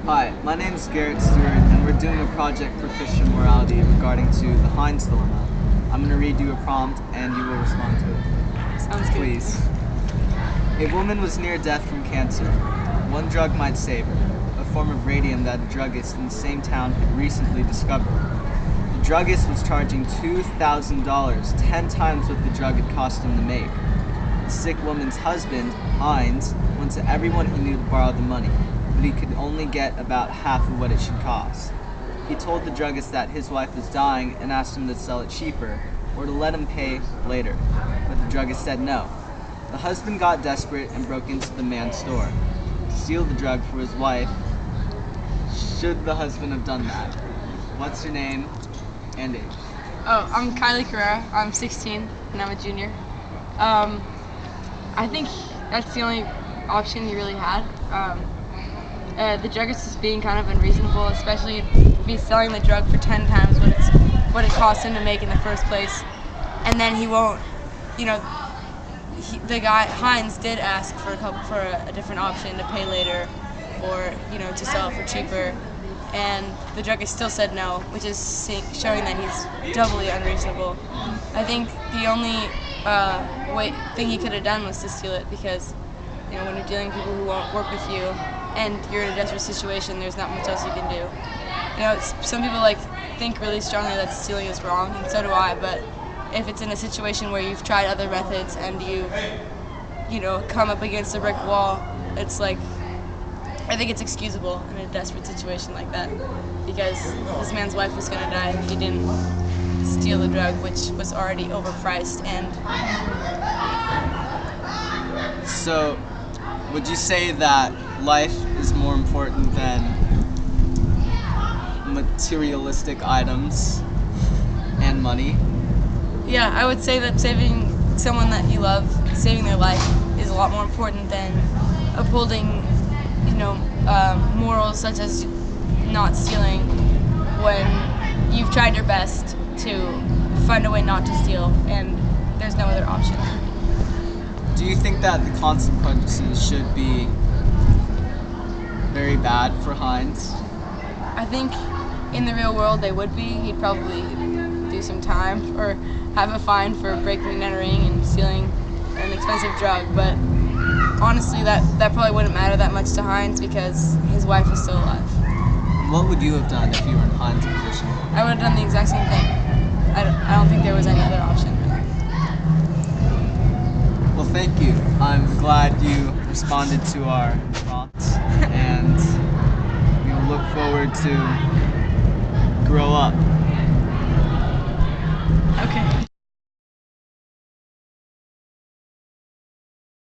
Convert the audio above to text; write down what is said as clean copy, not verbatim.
Hi, my name is Garrett Stewart, and we're doing a project for Christian morality regarding to the Heinz dilemma. I'm going to read you a prompt, and you will respond to it. Sounds good. Please. A woman was near death from cancer. One drug might save her, a form of radium that a druggist in the same town had recently discovered. The druggist was charging $2,000, 10 times what the drug had cost him to make. The sick woman's husband, Heinz, went to everyone he knew to borrow the money, but he could only get about half of what it should cost. He told the druggist that his wife was dying and asked him to sell it cheaper, or to let him pay later, but the druggist said no. The husband got desperate and broke into the man's store to steal the drug for his wife. Should the husband have done that? What's your name and age? Oh, I'm Kylie. I'm 16 and I'm a junior. I think that's the only option you really had. The druggist is being kind of unreasonable, especially if he's selling the drug for 10 times what it cost him to make in the first place, and then he won't. The guy Heinz did ask for a different option to pay later, or to sell it for cheaper, and the druggist still said no, which is showing that he's doubly unreasonable. I think the only thing he could have done was to steal it, because when you're dealing with people who won't work with you and you're in a desperate situation, there's not much else you can do. Some people think really strongly that stealing is wrong, and so do I, but if it's in a situation where you've tried other methods and you've come up against a brick wall, it's I think it's excusable in a desperate situation like that, because this man's wife was going to die if he didn't steal the drug, which was already overpriced. And so, would you say that life is more important than materialistic items and money? Yeah, I would say that saving someone that you love, saving their life, is a lot more important than upholding morals such as not stealing when you've tried your best to find a way not to steal and there's no other option. Do you think that the consequences should be very bad for Heinz? I think in the real world they would be. He'd probably do some time or have a fine for breaking and entering and stealing an expensive drug, but honestly that probably wouldn't matter that much to Heinz because his wife is still alive. What would you have done if you were in Heinz's position? I would have done the exact same thing. I don't think there was any other option. Well, thank you. I'm glad you responded to our prompts, and we look forward to grow up.